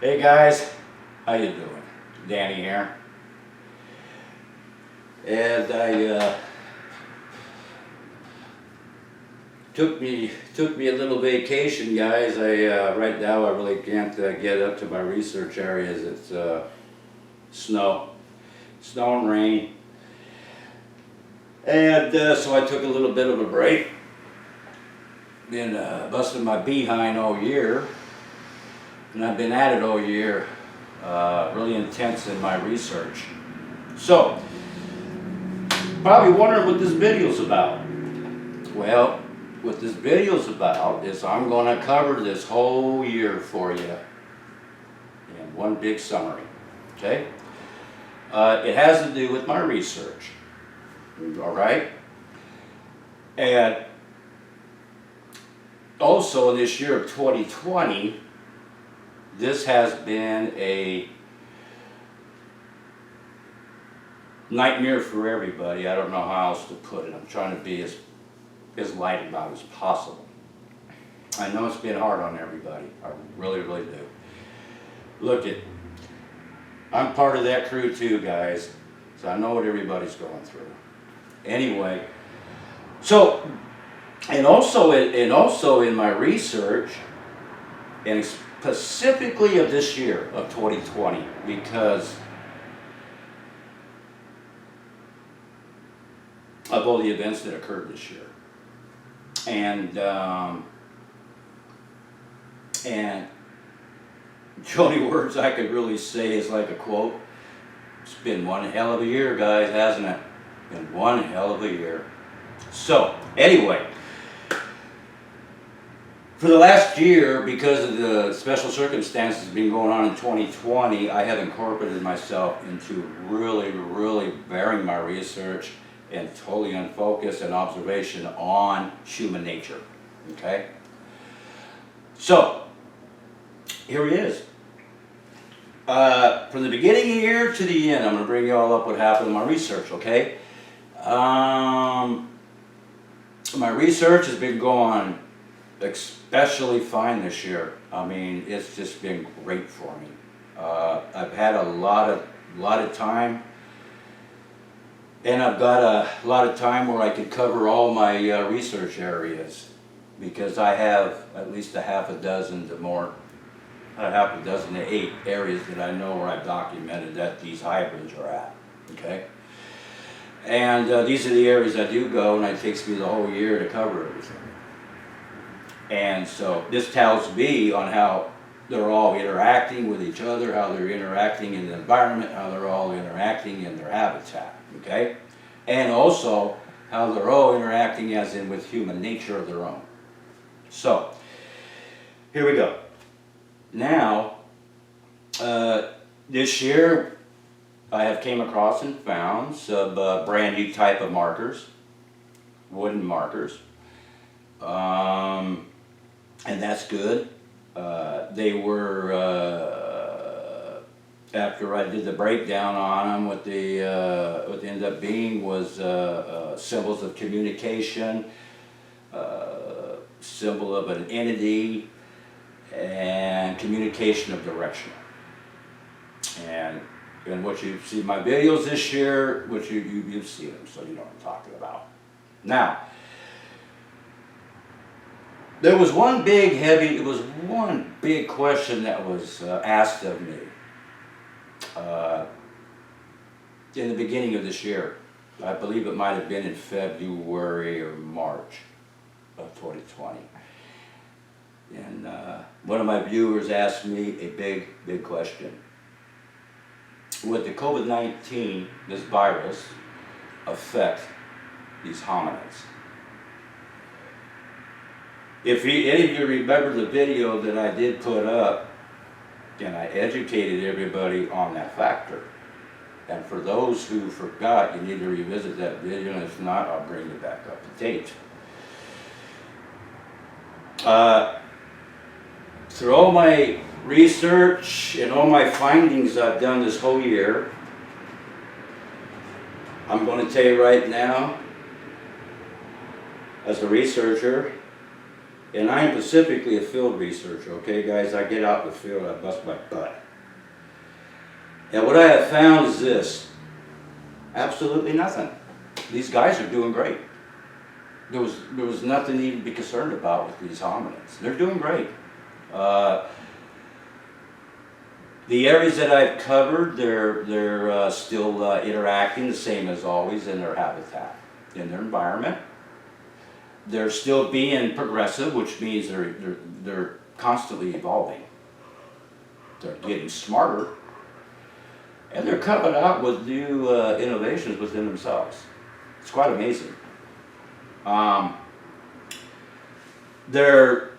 Hey guys, how you doing? Danny here. And I took me a little vacation, guys. Right now I really can't get up to my research areas. It's snow and rain, and so I took a little bit of a break. Been busting my behind all year, and I've been at it all year. Really intense in my research. So, probably wondering what this video's about. Well, what this video's about is I'm going to cover this whole year for you in one big summary. Okay? It has to do with my research. All right? And also in this year of 2020, this has been a nightmare for everybody. I don't know how else to put it. I'm trying to be as light about it as possible. I know it's been hard on everybody. I really, really do. Look, I'm part of that crew too, guys. So I know what everybody's going through. Anyway, so and also in my research, and specifically of this year of 2020, because of all the events that occurred this year. And the only words I could really say is like a quote. It's been one hell of a year, guys, hasn't it? Been one hell of a year. So, anyway, for the last year, because of the special circumstances been going on in 2020, I have incorporated myself into really, really bearing my research and totally unfocused and observation on human nature. Okay? So, here he is. From the beginning of the year to the end, I'm going to bring you all up what happened in my research, okay? My research has been going especially fine this year. I mean, it's just been great for me. I've had a lot of time, and I've got a lot of time where I could cover all my research areas, because I have at least a half a dozen to 8 areas that I know where I've documented that these hybrids are at. Okay, and these are the areas I do go, and it takes me the whole year to cover everything. And so this tells me on how they're all interacting with each other, how they're interacting in the environment, how they're all interacting in their habitat, okay? And also how they're all interacting as in with human nature of their own. So, here we go. Now, this year I have came across and found some brand new type of markers, wooden markers. And that's good. They were, after I did the breakdown on them, what they ended up being was symbols of communication, symbol of an entity, and communication of direction. And what you see in my videos this year, which you've seen them, so you know what I'm talking about. Now, there was one big question that was asked of me in the beginning of this year. I believe it might have been in February or March of 2020. And one of my viewers asked me a big question. Would the COVID-19, this virus, affect these hominids? If any of you remember the video that I did put up, and I educated everybody on that factor. And for those who forgot, you need to revisit that video, and if not, I'll bring it back up to date. Through all my research and all my findings I've done this whole year, I'm going to tell you right now, as a researcher, And I am specifically a field researcher, okay guys? I get out in the field, I bust my butt. And what I have found is this: absolutely nothing. These guys are doing great. There was nothing even to be concerned about with these hominids. They're doing great. The areas that I've covered, they're still interacting the same as always in their habitat, in their environment. They're still being progressive, which means they're constantly evolving. They're getting smarter, and they're coming out with new innovations within themselves. It's quite amazing. Their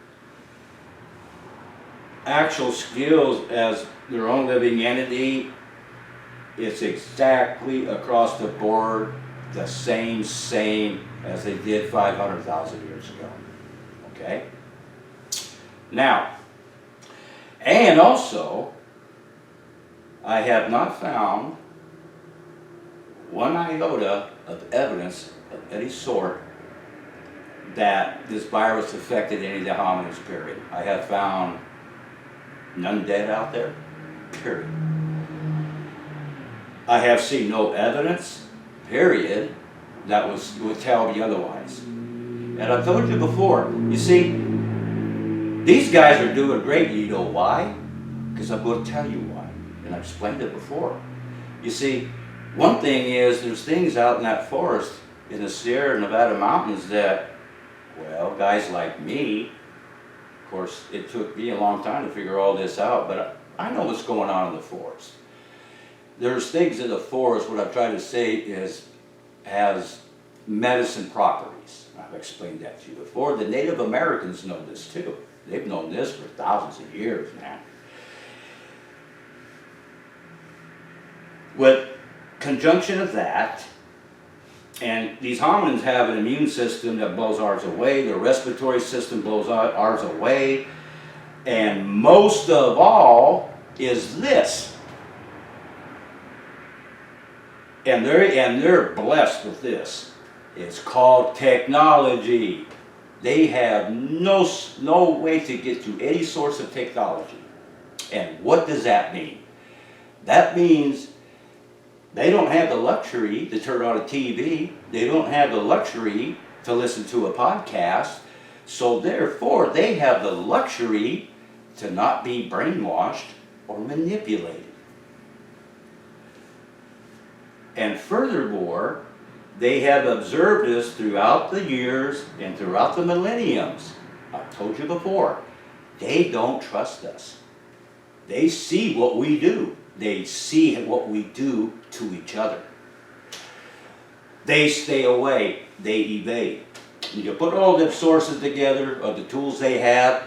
actual skills as their own living entity, it's exactly across the board the same as they did 500,000 years ago. Okay? Now, and also, I have not found one iota of evidence of any sort that this virus affected any of the hominids, period. I have found none dead out there, period. I have seen no evidence, period, that would tell me otherwise. And I've told you before, you see, these guys are doing great. You know why? Because I'm going to tell you why. And I've explained it before. You see, one thing is there's things out in that forest in the Sierra Nevada mountains that, well, guys like me, of course, it took me a long time to figure all this out, but I know what's going on in the forest. There's things in the forest, what I'm trying to say is, has medicine properties. I've explained that to you before. The Native Americans know this too. They've known this for thousands of years now. With conjunction of that, and these hominins have an immune system that blows ours away, their respiratory system blows ours away, and most of all is this. And they're blessed with this. It's called technology. They have no way to get to any source of technology. And what does that mean? That means they don't have the luxury to turn on a TV. They don't have the luxury to listen to a podcast. So therefore, they have the luxury to not be brainwashed or manipulated. And furthermore, they have observed this throughout the years and throughout the millenniums. I've told you before, they don't trust us. They see what we do. They see what we do to each other. They stay away. They evade. You put all the sources together of the tools they have,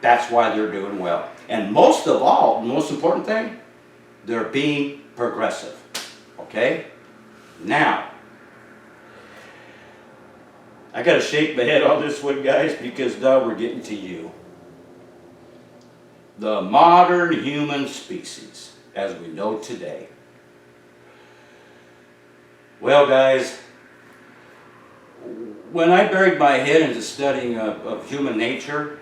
that's why they're doing well. And most of all, the most important thing, they're being progressive. Okay? Now, I gotta shake my head on this one, guys, because now we're getting to you. The modern human species, as we know today. Well, guys, when I buried my head into studying of human nature,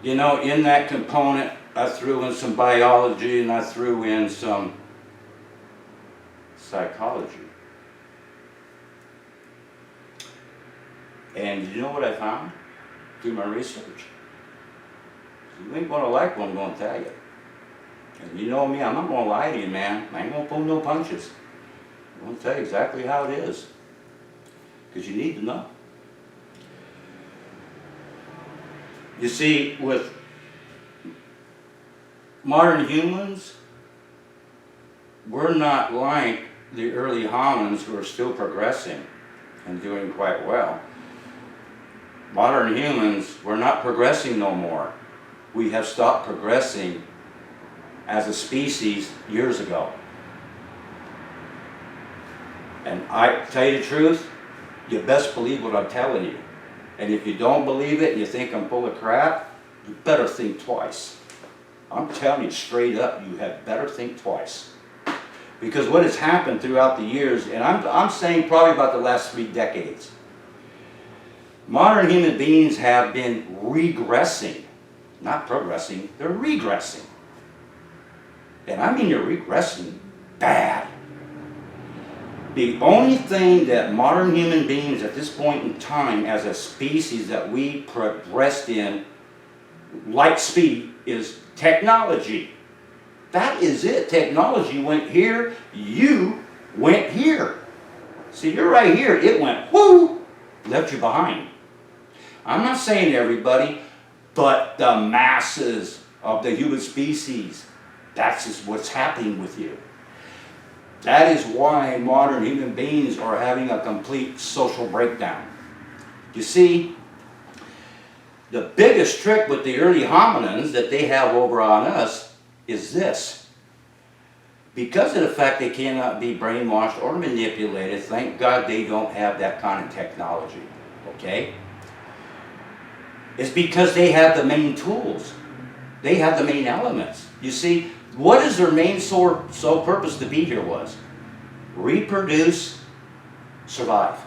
you know, in that component, I threw in some biology and I threw in some psychology. And you know what I found through my research? You ain't gonna like what I'm gonna tell you. And you know me, I'm not gonna lie to you, man. I ain't gonna pull no punches. I'm gonna tell you exactly how it is. Because you need to know. You see, with modern humans, we're not like the early hominins who are still progressing and doing quite well. Modern humans, we're not progressing no more. We have stopped progressing as a species years ago. And I tell you the truth, you best believe what I'm telling you. And if you don't believe it and you think I'm full of crap, you better think twice. I'm telling you straight up, you had better think twice. Because what has happened throughout the years, and I'm saying probably about the last 3 decades, Modern human beings have been regressing, not progressing, they're regressing. And I mean they're regressing bad. The only thing that modern human beings at this point in time as a species that we progressed in light speed is technology. That is it. Technology went here, you went here. See, you're right here, it went whoo, left you behind. I'm not saying everybody, but the masses of the human species, that's just what's happening with you. That is why modern human beings are having a complete social breakdown. You see, the biggest trick with the early hominins that they have over on us is this. Because of the fact they cannot be brainwashed or manipulated, thank God they don't have that kind of technology, okay? It's because they have the main tools. They have the main elements. You see, what is their main sole purpose to be here was? Reproduce, survive.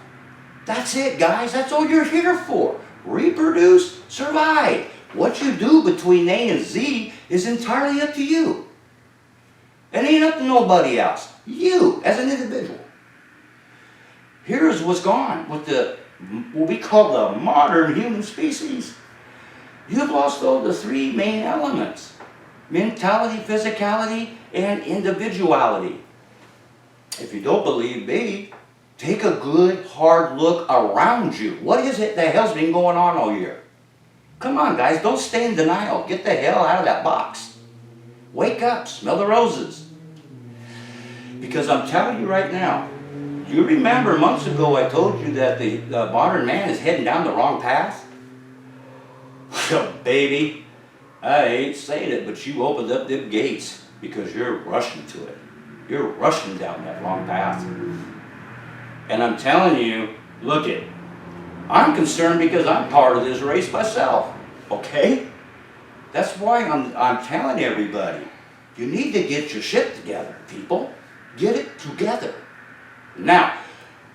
That's it, guys. That's all you're here for. Reproduce, survive. What you do between A and Z is entirely up to you. It ain't up to nobody else. You, as an individual. Here's what's gone with what we call the modern human species. You've lost all the three main elements. Mentality, physicality, and individuality. If you don't believe me, take a good, hard look around you. What is it the hell's been going on all year? Come on, guys, don't stay in denial. Get the hell out of that box. Wake up, smell the roses. Because I'm telling you right now, you remember months ago I told you that the modern man is heading down the wrong path? Well, baby, I ain't saying it, but you opened up them gates because you're rushing to it. You're rushing down that wrong path. And I'm telling you, look it, I'm concerned because I'm part of this race myself, okay? That's why I'm telling everybody, you need to get your shit together, people. Get it together. Now,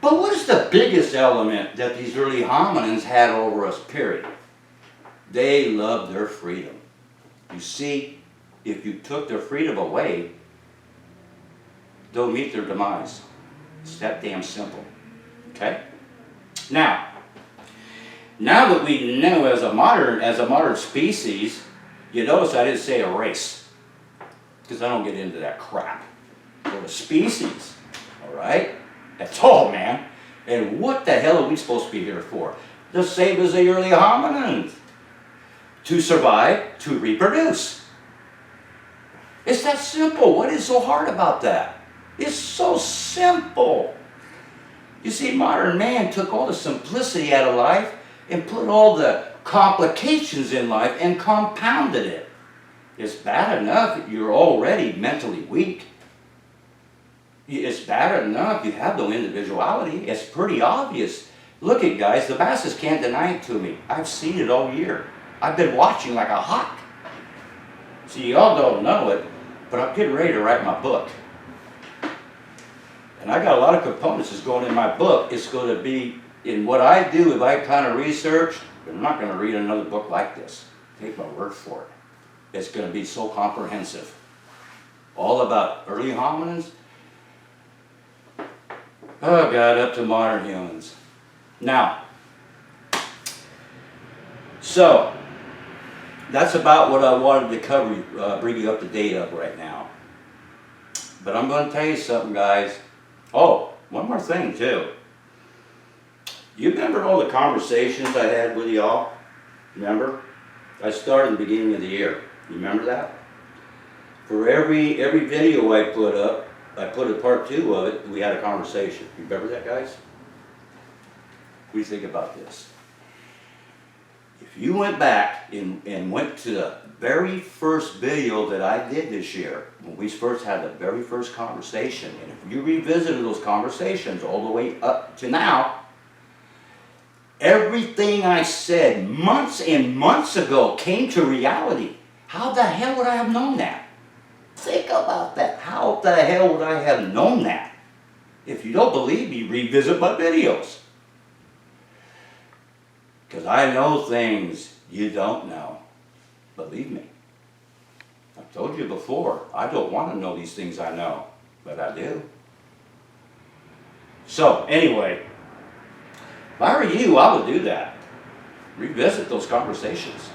but what is the biggest element that these early hominins had over us, period? They loved their freedom. You see, if you took their freedom away, they'll meet their demise. It's that damn simple. Okay? Now that we know as a modern species, you notice I didn't say a race, because I don't get into that crap. We're a species, all right? That's all, man. And what the hell are we supposed to be here for? The same as the early hominins. To survive, to reproduce. It's that simple. What is so hard about that? It's so simple. You see, modern man took all the simplicity out of life and put all the complications in life and compounded it. It's bad enough you're already mentally weak. It's bad enough you have no individuality. It's pretty obvious. Look it, guys, the masses can't deny it to me. I've seen it all year. I've been watching like a hawk. See, y'all don't know it, but I'm getting ready to write my book. And I got a lot of components that's going in my book. It's going to be in what I do, if I kind of research, I'm not going to read another book like this. Take my word for it. It's going to be so comprehensive. All about early hominins. Oh God, up to modern humans. Now, so, that's about what I wanted to cover, bring you up to date of right now. But I'm going to tell you something, guys. Oh, one more thing, too. You remember all the conversations I had with y'all? Remember? I started in the beginning of the year. You remember that? For every video I put up, I put a part 2 of it, we had a conversation. You remember that, guys? What do you think about this? If you went back and went to the very first video that I did this year, when we first had the very first conversation, and if you revisited those conversations all the way up to now, everything I said months and months ago came to reality. How the hell would I have known that? Think about that. How the hell would I have known that? If you don't believe me, revisit my videos. Because I know things you don't know. Believe me. I've told you before, I don't want to know these things I know, but I do. So, anyway, if I were you, I would do that. Revisit those conversations.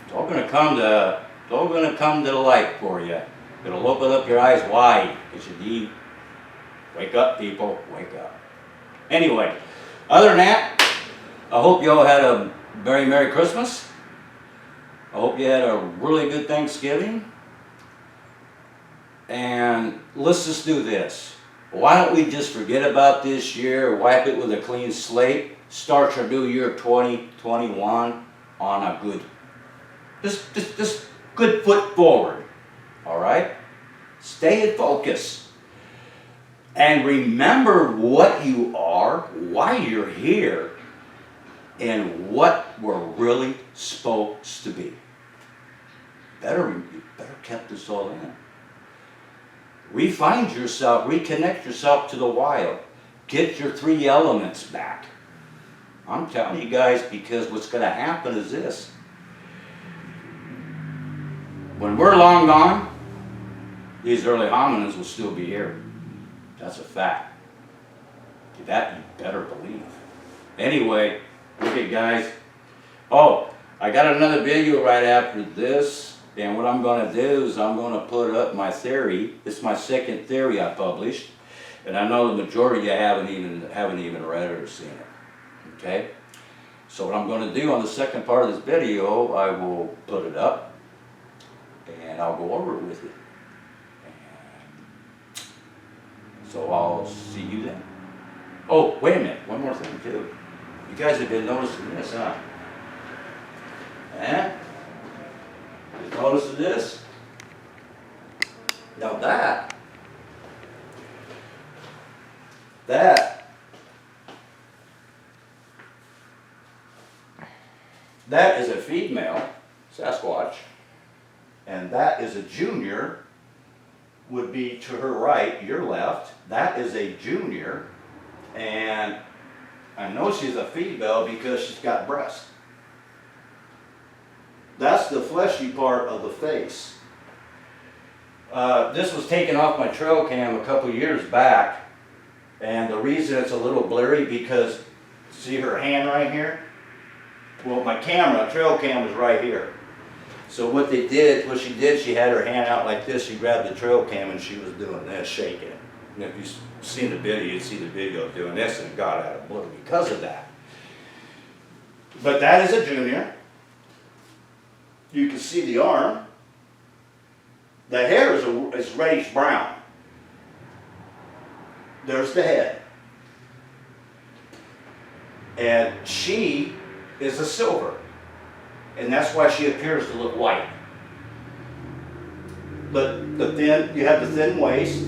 It's all gonna come to the light for you. It'll open up your eyes wide as you need. Wake up, people, wake up. Anyway, other than that, I hope you all had a very Merry Christmas. I hope you had a really good Thanksgiving. And let's just do this. Why don't we just forget about this year, wipe it with a clean slate, start your new year 2021 on a good, just good foot forward. All right? Stay in focus. And remember what you are, why you're here, and what we're really supposed to be. You better keep this all in. Refine yourself, reconnect yourself to the wild. Get your 3 elements back. I'm telling you guys, because what's going to happen is this. When we're long gone, these early hominids will still be here. That's a fact. That you better believe. Anyway, okay guys. Oh, I got another video right after this. And what I'm going to do is I'm going to put up my theory. This is my second theory I published. And I know the majority of you haven't even read it or seen it. Okay? So what I'm going to do on the second part of this video, I will put it up. And I'll go over it with you. So I'll see you then. Oh, wait a minute. One more thing too. You guys have been noticing this, huh? Eh? You noticing this? Now that is a female Sasquatch, and that is a junior, would be to her right, your left. That is a junior, and I know she's a female because she's got breasts. That's the fleshy part of the face. This was taken off my trail cam a couple years back, and the reason it's a little blurry because, see her hand right here? Well, my trail cam was right here. So what she did, she had her hand out like this, she grabbed the trail cam and she was doing this, shaking it. And if you've seen the video, you'd see the video of doing this, and it got out of blur because of that. But that is a junior. You can see the arm. The hair is reddish brown. There's the head. And she is a silver. And that's why she appears to look white. But you have the thin waist.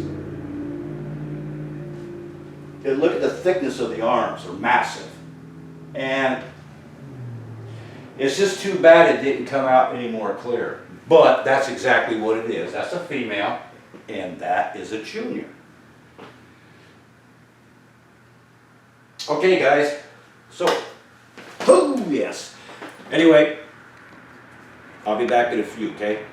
And look at the thickness of the arms, they're massive. And it's just too bad it didn't come out any more clear. But that's exactly what it is. That's a female, and that is a junior. Okay, guys. So, oh yes. Anyway, I'll be back in a few, okay?